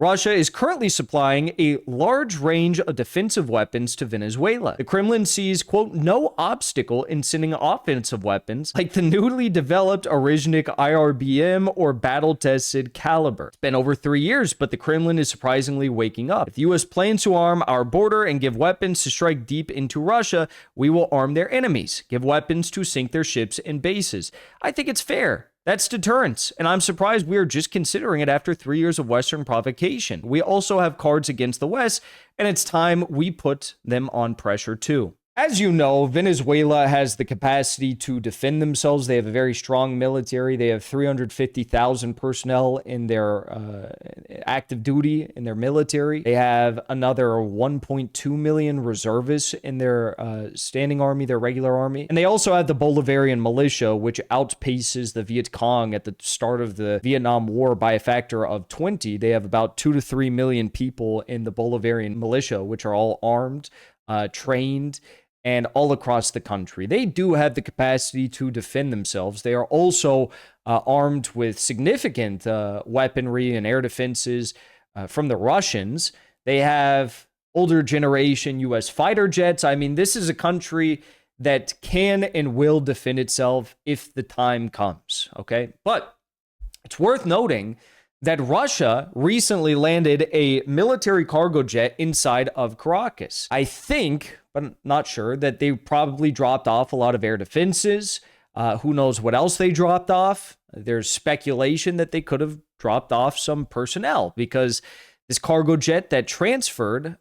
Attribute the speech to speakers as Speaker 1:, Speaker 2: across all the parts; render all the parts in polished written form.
Speaker 1: Russia is currently supplying a large range of defensive weapons to Venezuela. The Kremlin sees, quote, no obstacle in sending offensive weapons like the newly developed Orishnik IRBM or battle-tested Caliber. It's been over 3 years, but the Kremlin is surprisingly waking up. If the U.S. plans to arm our border and give weapons to strike deep into Russia, we will arm their enemies, give weapons to sink their ships and bases. I think it's fair. That's deterrence, and I'm surprised we are just considering it after 3 years of Western provocation. We also have cards against the West, and it's time we put them on pressure too. As you know, Venezuela has the capacity to defend themselves. They have a very strong military. They have 350,000 personnel in their active duty in their military. They have another 1.2 million reservists in their standing army, their regular army. And they also have the Bolivarian militia, which outpaces the Viet Cong at the start of the Vietnam War by a factor of 20. They have about 2 to 3 million people in the Bolivarian militia, which are all armed, trained, and all across the country. They do have the capacity to defend themselves. They are also armed with significant weaponry and air defenses from the Russians. They have older generation U.S. fighter jets. I mean, this is a country that can and will defend itself if the time comes, okay? But it's worth noting that Russia recently landed a military cargo jet inside of Caracas. I think, but I'm not sure, that they probably dropped off a lot of air defenses. Who knows what else they dropped off? There's speculation that they could have dropped off some personnel because this cargo jet that transferred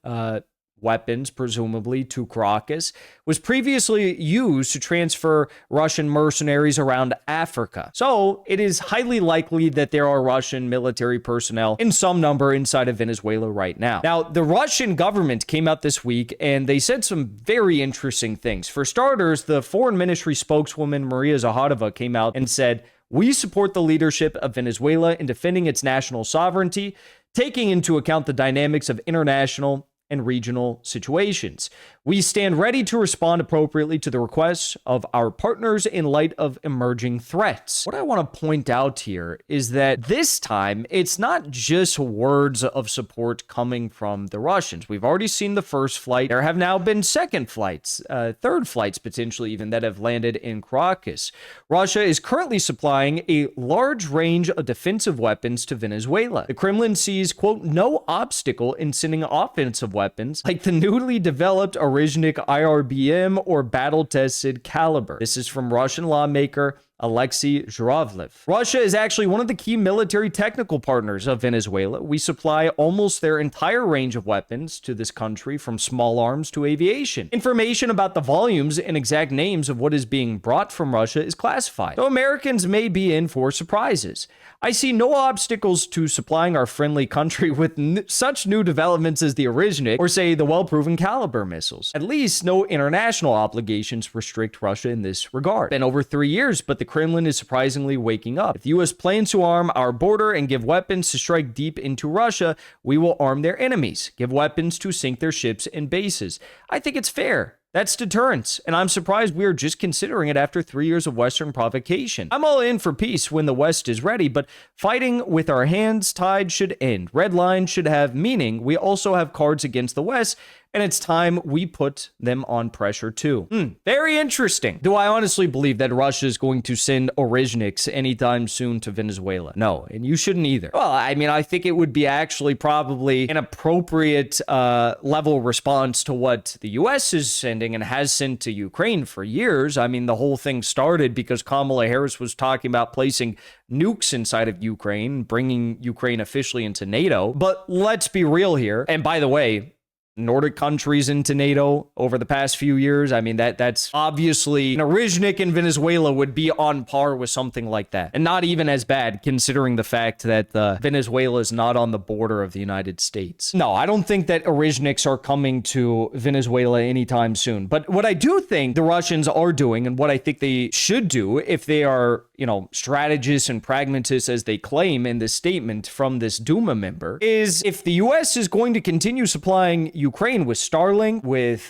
Speaker 1: weapons, presumably, to Caracas, was previously used to transfer Russian mercenaries around Africa. So it is highly likely that there are Russian military personnel in some number inside of Venezuela right now. Now, the Russian government came out this week and they said some very interesting things. For starters, the foreign ministry spokeswoman Maria Zaharova came out and said, "We support the leadership of Venezuela in defending its national sovereignty, taking into account the dynamics of international and regional situations. We stand ready to respond appropriately to the requests of our partners in light of emerging threats." What I want to point out here is that this time, it's not just words of support coming from the Russians. We've already seen the first flight. There have now been second flights, third flights potentially even, that have landed in Caracas. Russia is currently supplying a large range of defensive weapons to Venezuela. The Kremlin sees, quote, no obstacle in sending offensive weapons like the newly developed Orishnik IRBM or battle-tested Caliber. This is from Russian lawmaker Alexei Zhuravlev. Russia is actually one of the key military technical partners of Venezuela. We supply almost their entire range of weapons to this country, from small arms to aviation. Information about the volumes and exact names of what is being brought from Russia is classified, so Americans may be in for surprises. I see no obstacles to supplying our friendly country with such new developments as the Orishnik or, say, the well-proven Caliber missiles. At least no international obligations restrict Russia in this regard. It's been over 3 years, but the Kremlin is surprisingly waking up. If the U.S. plans to arm our border and give weapons to strike deep into Russia, we will arm their enemies, give weapons to sink their ships and bases. I think it's fair. That's deterrence, and I'm surprised we are just considering it after 3 years of Western provocation. I'm all in for peace when the West is ready, but fighting with our hands tied should end. Red lines should have meaning. We also have cards against the West, and it's time we put them on pressure too. Very interesting. Do I honestly believe that Russia is going to send Orishniks anytime soon to Venezuela? No, and you shouldn't either. Well, I mean, I think it would be actually probably an appropriate level response to what the U.S. is sending and has sent to Ukraine for years. I mean, the whole thing started because Kamala Harris was talking about placing nukes inside of Ukraine, bringing Ukraine officially into NATO. But let's be real here. And by the way, Nordic countries into NATO over the past few years. I mean, that's obviously an Orishnik in Venezuela would be on par with something like that. And not even as bad considering the fact that Venezuela is not on the border of the United States. No, I don't think that Orishniks are coming to Venezuela anytime soon. But what I do think the Russians are doing, and what I think they should do if they are, strategists and pragmatists as they claim in this statement from this Duma member, is if the U.S. is going to continue supplying Ukraine with Starlink, with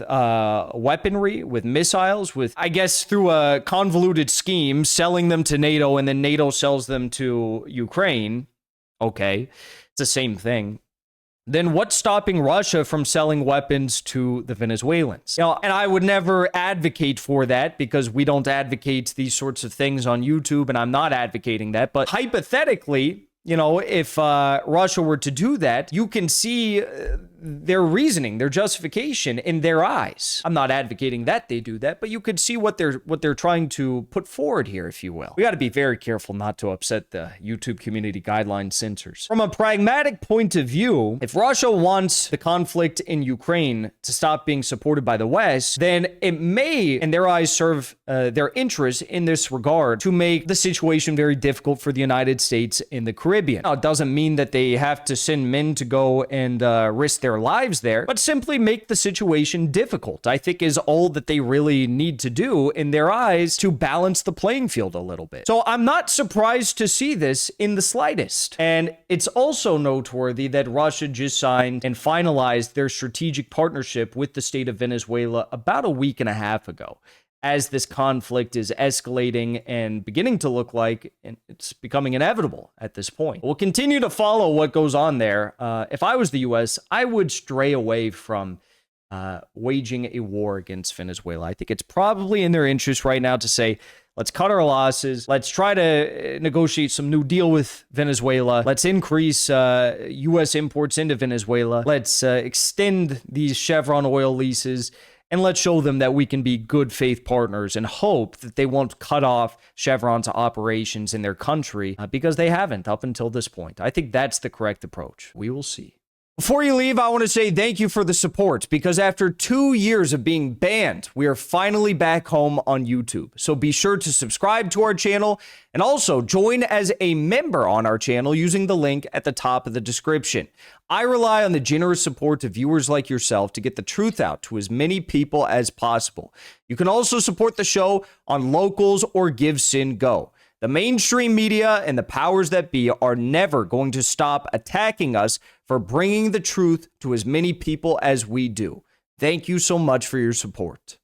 Speaker 1: weaponry, with missiles, with, I guess, through a convoluted scheme, selling them to NATO and then NATO sells them to Ukraine. Okay, it's the same thing. then what's stopping Russia from selling weapons to the Venezuelans? And I would never advocate for that because we don't advocate these sorts of things on YouTube, and I'm not advocating that. But hypothetically, if Russia were to do that, you can see their reasoning, their justification in their eyes. I'm not advocating that they do that, but you could see what they're trying to put forward here, if you will. We got to be very careful not to upset the YouTube community guideline censors. From a pragmatic point of view, if Russia wants the conflict in Ukraine to stop being supported by the West, then it may, in their eyes, serve their interests in this regard to make the situation very difficult for the United States in the Caribbean. Now, it doesn't mean that they have to send men to go and risk their lives there, but simply make the situation difficult, I think, is all that they really need to do in their eyes to balance the playing field a little bit. So I'm not surprised to see this in the slightest. And it's also noteworthy that Russia just signed and finalized their strategic partnership with the state of Venezuela about a week and a half ago, as this conflict is escalating and beginning to look like it's becoming inevitable at this point. We'll continue to follow what goes on there. If I was the U.S., I would stray away from waging a war against Venezuela. I think it's probably in their interest right now to say, let's cut our losses. Let's try to negotiate some new deal with Venezuela. Let's increase U.S. imports into Venezuela. Let's extend these Chevron oil leases. And let's show them that we can be good faith partners and hope that they won't cut off Chevron's operations in their country because they haven't up until this point. I think that's the correct approach. We will see. Before you leave, I want to say thank you for the support because after 2 years of being banned, we are finally back home on YouTube. So be sure to subscribe to our channel and also join as a member on our channel using the link at the top of the description. I rely on the generous support of viewers like yourself to get the truth out to as many people as possible. You can also support the show on Locals or Give Sin Go. The mainstream media and the powers that be are never going to stop attacking us for bringing the truth to as many people as we do. Thank you so much for your support.